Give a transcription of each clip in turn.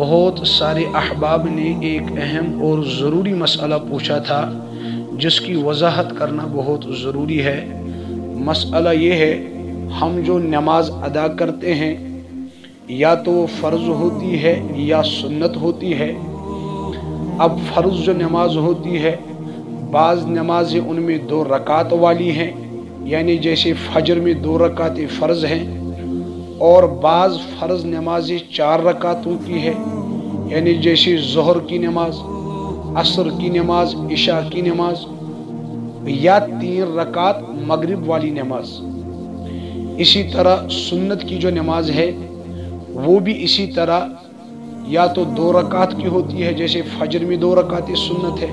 بہت سارے احباب نے ایک اہم اور ضروری مسئلہ پوچھا تھا جس کی وضاحت کرنا بہت ضروری ہے۔ مسئلہ یہ ہے، ہم جو نماز ادا کرتے ہیں یا تو وہ فرض ہوتی ہے یا سنت ہوتی ہے۔ اب فرض جو نماز ہوتی ہے، بعض نمازیں ان میں 2 رکعت والی ہیں، یعنی جیسے فجر میں 2 رکعتیں فرض ہیں، اور بعض فرض نمازیں 4 رکعتوں کی ہے، یعنی جیسے ظہر کی نماز، عصر کی نماز، عشاء کی نماز، یا 3 رکعت مغرب والی نماز۔ اسی طرح سنت کی جو نماز ہے وہ بھی اسی طرح یا تو 2 رکعت کی ہوتی ہے، جیسے فجر میں 2 رکعتیں سنت ہے،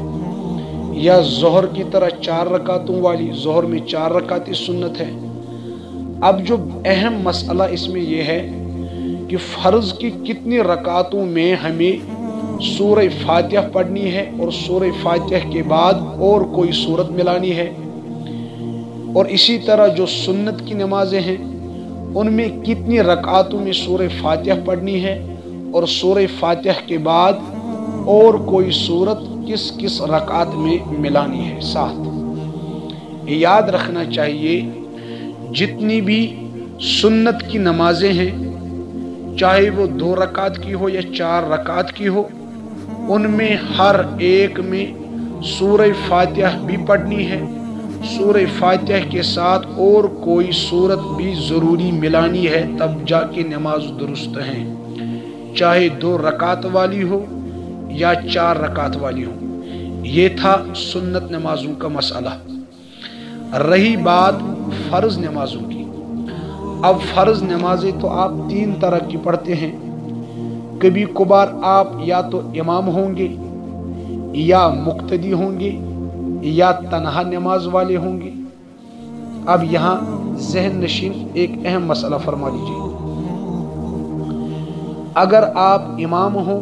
یا ظہر کی طرح 4 رکعتوں والی، ظہر میں 4 رکعتیں سنت ہے۔ اب جو اہم مسئلہ اس میں یہ ہے کہ فرض کی کتنی رکعتوں میں ہمیں سورہ فاتحہ پڑھنی ہے اور سورہ فاتحہ کے بعد اور کوئی سورت ملانی ہے، اور اسی طرح جو سنت کی نمازیں ہیں ان میں کتنی رکعتوں میں سورہ فاتحہ پڑھنی ہے اور سورہ فاتحہ کے بعد اور کوئی سورت کس کس رکعت میں ملانی ہے ساتھ۔ یاد رکھنا چاہیے، جتنی بھی سنت کی نمازیں ہیں، چاہے وہ 2 رکعت کی ہو یا 4 رکعت کی ہو، ان میں ہر ایک میں سورہ فاتحہ بھی پڑھنی ہے، سورہ فاتحہ کے ساتھ اور کوئی سورت بھی ضروری ملانی ہے، تب جا کے نماز درست ہے، چاہے 2 رکعت والی ہو یا 4 رکعت والی ہو۔ یہ تھا سنت نمازوں کا مسئلہ۔ رہی بات فرض نمازوں کی، اب فرض نمازیں تو آپ 3 طرح کی پڑھتے ہیں۔ کبھی کبھار آپ یا تو امام ہوں گے یا مقتدی ہوں گے یا تنہا نماز والے ہوں گے۔ اب یہاں ذہن نشین ایک اہم مسئلہ فرما لیجیے، اگر آپ امام ہوں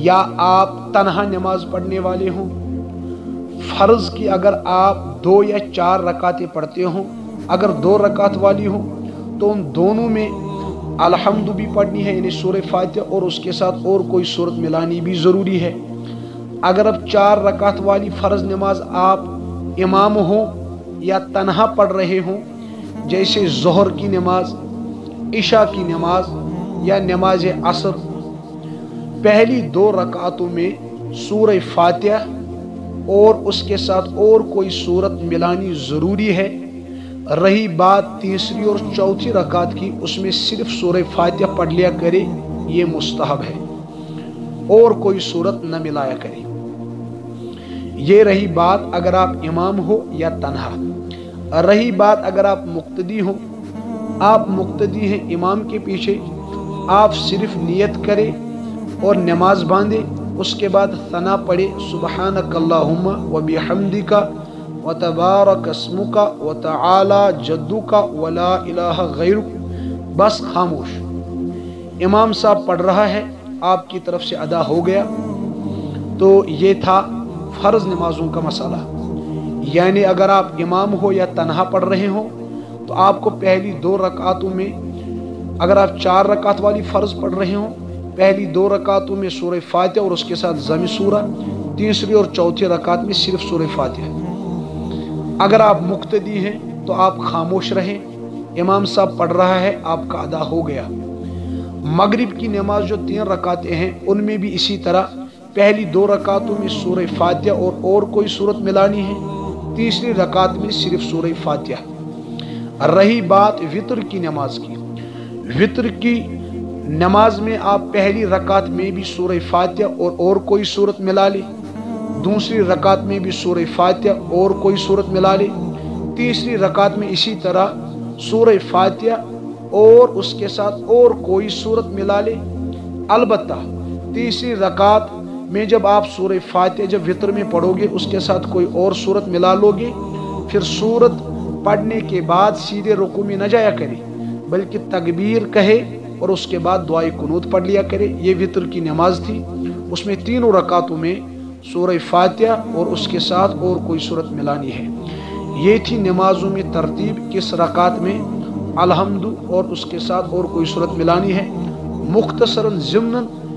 یا آپ تنہا نماز پڑھنے والے ہوں، فرض کی اگر آپ 2 یا 4 رکعتیں پڑھتے ہوں، اگر 2 رکعت والی ہوں تو ان دونوں میں الحمد بھی پڑھنی ہے، یعنی سورہ فاتحہ، اور اس کے ساتھ اور کوئی سورت ملانی بھی ضروری ہے۔ اگر اب 4 رکعت والی فرض نماز آپ امام ہوں یا تنہا پڑھ رہے ہوں، جیسے ظہر کی نماز، عشاء کی نماز یا نماز عصر، پہلی 2 رکعتوں میں سورہ فاتحہ اور اس کے ساتھ اور کوئی سورت ملانی ضروری ہے۔ رہی بات تیسری اور چوتھی رکعت کی، اس میں صرف سورہ فاتحہ پڑھ لیا کرے، یہ مستحب ہے، اور کوئی سورت نہ ملایا کرے۔ یہ رہی بات اگر آپ امام ہو یا تنہا۔ رہی بات اگر آپ مقتدی ہو، آپ مقتدی ہیں امام کے پیچھے، آپ صرف نیت کرے اور نماز باندھے، اس کے بعد ثنا پڑھے، سبحانک اللہم و بحمدک وتبارک اسمک وتعالی جدک ولا الہ غیرک، بس خاموش۔ امام صاحب پڑھ رہا ہے، آپ کی طرف سے ادا ہو گیا۔ تو یہ تھا فرض نمازوں کا مسئلہ، یعنی اگر آپ امام ہو یا تنہا پڑھ رہے ہوں تو آپ کو پہلی 2 رکعتوں میں، اگر آپ 4 رکعت والی فرض پڑھ رہے ہوں، پہلی 2 رکعتوں میں سورہ فاتحہ اور اس کے ساتھ ضم سورہ، تیسری اور چوتھی رکعت میں صرف سورہ فاتحہ۔ اگر آپ مقتدی ہیں تو آپ خاموش رہیں، امام صاحب پڑھ رہا ہے، آپ کا ادا ہو گیا۔ مغرب کی نماز جو 3 رکعتیں ہیں، ان میں بھی اسی طرح پہلی 2 رکعتوں میں سورہ فاتحہ اور کوئی سورت ملانی ہے، تیسری رکعت میں صرف سورہ فاتحہ۔ رہی بات وتر کی نماز کی، وتر کی نماز میں آپ پہلی رکعت میں بھی سورہ فاتحہ اور کوئی سورت ملا لے، دوسری رکعت میں بھی سورہ فاتحہ اور کوئی سورت ملا لے، تیسری رکعت میں اسی طرح سورہ فاتحہ اور اس کے ساتھ اور کوئی سورت ملا لے۔ البتہ تیسری رکعت میں جب آپ سورہ فاتحہ جب وتر میں پڑھو گے، اس کے ساتھ کوئی اور سورت ملا لو گے، پھر سورت پڑھنے کے بعد سیدھے رکوع میں نہ جایا کرے، بلکہ تکبیر کہے اور اس کے بعد دعائے قنوت پڑھ لیا کرے۔ یہ وتر کی نماز تھی، اس میں 3 رکعتوں میں سورہ فاتحہ اور اس کے ساتھ اور کوئی سورت ملانی ہے۔ یہ تھی نمازوں میں ترتیب، کس رکعت میں الحمد اور اس کے ساتھ اور کوئی سورت ملانی ہے۔ مختصراً ضمناً